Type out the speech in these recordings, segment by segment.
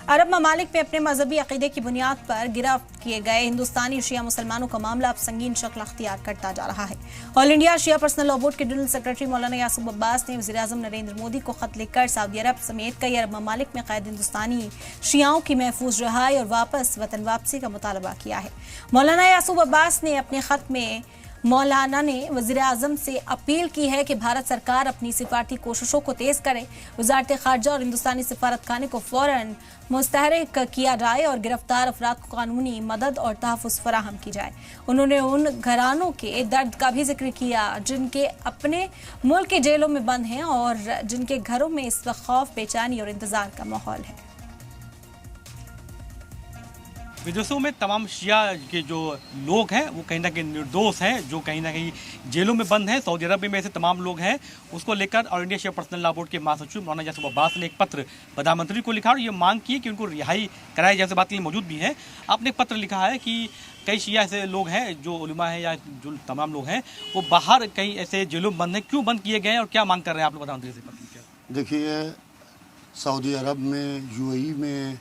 अरब ममालिक में अपने मजहबी अकीदे की बुनियाद पर गिरफ्त किए गए हिंदुस्तानी शिया मुसलमानों का मामला अब संगीन शक्ल अख्तियार करता जा रहा है। ऑल इंडिया शिया पर्सनल लॉ बोर्ड के जनरल सेक्रेटरी मौलाना यासूब अब्बास ने वज़ीर-ए-आज़म नरेंद्र मोदी को खत लिखकर सऊदी अरब समेत कई अरब ममालिक में कैद हिंदुस्तानी शियाओं की महफूज रिहाई और वापस वतन वापसी का मुतालबा किया है। मौलाना यासूब अब्बास ने अपने खत में मौलाना ने वज़ीर-ए-आज़म से अपील की है कि भारत सरकार अपनी सिफारती कोशिशों को तेज करे, वज़ारत ख़ारजा और हिंदुस्तानी सिफारतखाने को फौरन मुस्तहरिक किया जाए और गिरफ्तार अफराद को कानूनी मदद और तहफ़्फ़ुज़ फराहम की जाए। उन्होंने उन घरानों के दर्द का भी जिक्र किया जिनके अपने मुल्क के जेलों में बंद हैं और जिनके घरों में इस वक्त खौफ, बेचैनी और इंतज़ार का माहौल है। विदेशों में तमाम शिया के जो लोग हैं वो कहीं ना कहीं निर्दोष हैं, जो कहीं ना कहीं जेलों में बंद हैं। सऊदी अरब में ऐसे तमाम लोग हैं। उसको लेकर ऑल इंडिया शिया पर्सनल लॉ बोर्ड के महासचिव मौलाना यासूब अब्बास ने एक पत्र प्रधानमंत्री को लिखा और ये मांग की है कि उनको रिहाई कराई, जैसे बात के लिए मौजूद भी है। आपने एक पत्र लिखा है कि कई शिया ऐसे लोग हैं जो उलमा है या जो तमाम लोग हैं वो बाहर कई ऐसे जेलों में बंद हैं, क्यों बंद किए गए हैं और क्या मांग कर रहे हैं आप लोग प्रधानमंत्री से? पत्र देखिए, सऊदी अरब में, यूएई में,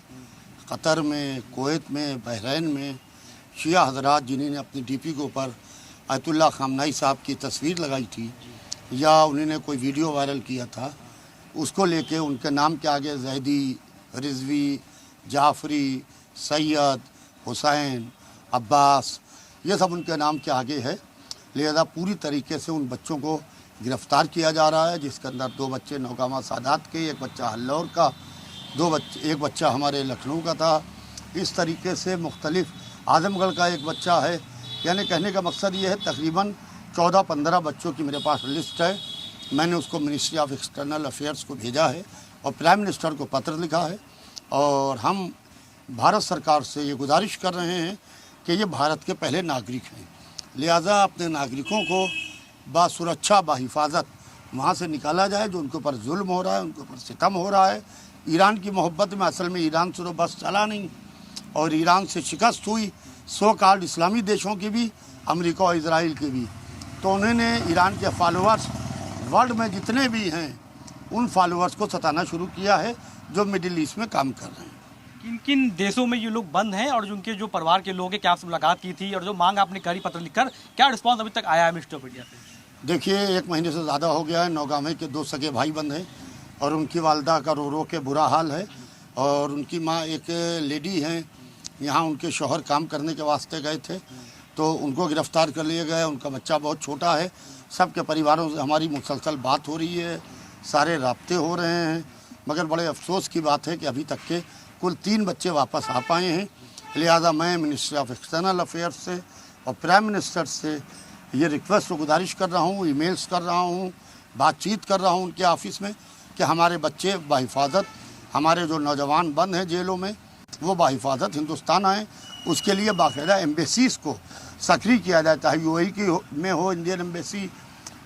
कतर में, कुवैत में, बहरैन में शिया हजरात जिन्होंने अपनी डीपी के ऊपर आयतुल्लाह खामनाई साहब की तस्वीर लगाई थी या उन्होंने कोई वीडियो वायरल किया था, उसको लेके उनके नाम के आगे जैदी, रिजवी, जाफरी, सैयद, हुसैन, अब्बास, ये सब उनके नाम के आगे है। लिहाजा पूरी तरीके से उन बच्चों को गिरफ़्तार किया जा रहा है, जिसके अंदर 2 बच्चे नौगामा सादात के, 1 बच्चा हल्लौर का, 1 बच्चा हमारे लखनऊ का था। इस तरीके से मुख्तलिफ आजमगढ़ का 1 बच्चा है। यानी कहने का मकसद ये है तकरीबन 14-15 बच्चों की मेरे पास लिस्ट है। मैंने उसको मिनिस्ट्री ऑफ एक्सटर्नल अफेयर्स को भेजा है और प्राइम मिनिस्टर को पत्र लिखा है और हम भारत सरकार से ये गुजारिश कर रहे हैं कि ये भारत के पहले नागरिक हैं, लिहाजा अपने नागरिकों को बासुरक्षा, बाहिफाजत वहाँ से निकाला जाए जो उनके ऊपर जुल्म हो रहा है, उनके ऊपर सितम हो रहा है। ईरान की मोहब्बत में असल में ईरान से तो बस चला नहीं और ईरान से शिकस्त हुई सो कॉल्ड इस्लामी देशों की भी, अमेरिका और इजराइल की भी। तो उन्होंने ईरान के फॉलोअर्स वर्ल्ड में जितने भी हैं उन फॉलोअर्स को सताना शुरू किया है जो मिडिल ईस्ट में काम कर रहे हैं। किन किन देशों में ये लोग बंद हैं और उनके जो परिवार के लोग हैं, क्या आपसे मुलाकात की थी और जो मांग आपने करी पत्र लिखकर, क्या रिस्पॉन्स अभी तक आया है मिनिस्टर ऑफ इंडिया से? देखिए, 1 महीने से ज़्यादा हो गया है। नौगामे के 2 सगे भाई बंद हैं और उनकी वालदा का रो रो के बुरा हाल है और उनकी माँ एक लेडी हैं, यहाँ उनके शौहर काम करने के वास्ते गए थे तो उनको गिरफ़्तार कर लिए गए। उनका बच्चा बहुत छोटा है। सबके परिवारों से हमारी मुसलसल बात हो रही है, सारे राब्ते हो रहे हैं, मगर बड़े अफसोस की बात है कि अभी तक के कुल 3 बच्चे वापस आ पाए हैं। लिहाजा मैं मिनिस्ट्री ऑफ एक्सटर्नल अफेयर्स से और प्राइम मिनिस्टर से ये रिक्वेस्ट और गुजारिश कर रहा हूँ, ईमेल्स कर रहा हूँ, बातचीत कर रहा हूँ उनके ऑफिस में कि हमारे बच्चे बाहिफाजत, हमारे जो नौजवान बंद हैं जेलों में, वो बाहिफाजत हिंदुस्तान आएँ। उसके लिए बाकायदा एम्बेसीज़ को सक्रिय किया जाए, चाहे यूएई की में हो इंडियन एम्बेसी,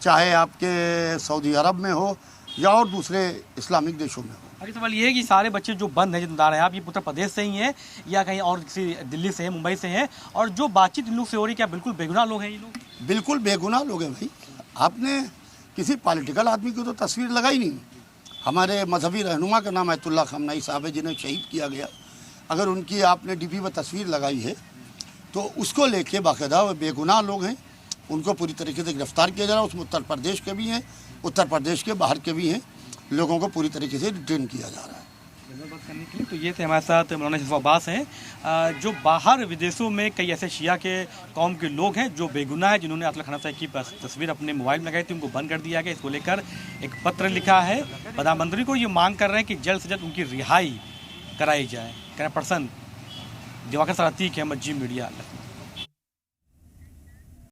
चाहे आपके सऊदी अरब में हो या और दूसरे इस्लामिक देशों में हो। अभी सवाल ये है कि सारे बच्चे जो बंद हैं, जो बता रहे हैं आप, ये उत्तर प्रदेश से ही हैं या कहीं और किसी दिल्ली से हैं, मुंबई से हैं, और जो बातचीत इन लोग से हो रही है क्या बिल्कुल बेगुनाह लोग हैं ये लोग? बिल्कुल बेगुनाह लोग हैं भाई। आपने किसी पॉलिटिकल आदमी की तो तस्वीर लगाई नहीं। हमारे मजहबी रहनुमा का नाम आयतुल्लाह खामनाई साहब है जिन्हें शहीद किया गया। अगर उनकी आपने डीपी पर तस्वीर लगाई है तो उसको लेके बाकायदा वो बेगुनाह लोग हैं, उनको पूरी तरीके से गिरफ्तार किया जा रहा है। उसमें उत्तर प्रदेश के भी हैं, उत्तर प्रदेश के बाहर के भी हैं, लोगों को पूरी तरीके से डिटेन किया जा रहा है। बात करने के लिए तो ये थे हमारे साथ मौलाना यासूब अब्बास हैं, जो बाहर विदेशों में कई ऐसे शिया के कौम के लोग हैं जो बेगुनाह हैं, जिन्होंने आयतुल्लाह खामनाई साहब की तस्वीर अपने मोबाइल में लगाई थी, उनको बंद कर दिया गया। इसको लेकर एक पत्र लिखा है प्रधानमंत्री को, ये मांग कर रहे हैं कि जल्द से जल्द उनकी रिहाई कराई जाए। कैमरा पर्सन दिवाकर सराती के, जी मीडिया।